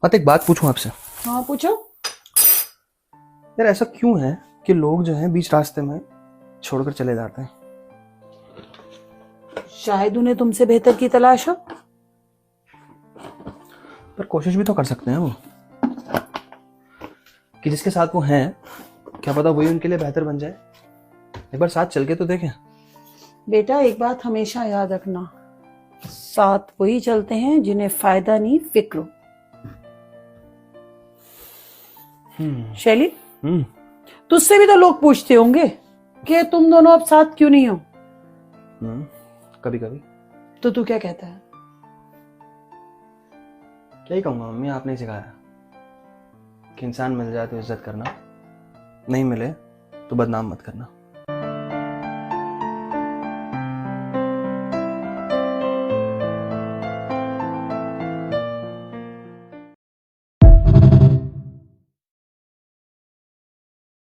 मत एक बात पूछूं आपसे। हाँ पूछो। यार ऐसा क्यों है कि लोग जो हैं बीच रास्ते में छोड़कर चले जाते हैं? शायद उन्हें तुमसे बेहतर की तलाश हो। पर कोशिश भी तो कर सकते हैं वो, कि जिसके साथ वो हैं क्या पता वही उनके लिए बेहतर बन जाए। एक बार साथ चल के तो देखें। बेटा एक बात हमेशा याद रखना, साथ वही चलते हैं जिन्हें फायदा नहीं फिक्र हो। शैली, हम्म तुझसे भी तो लोग पूछते होंगे कि तुम दोनों अब साथ क्यों नहीं हो, कभी कभी। तो तू क्या कहता है? क्या ही कहूँगा मम्मी, आपने ही सिखाया कि इंसान मिल जाए तो इज्जत करना, नहीं मिले तो बदनाम मत करना।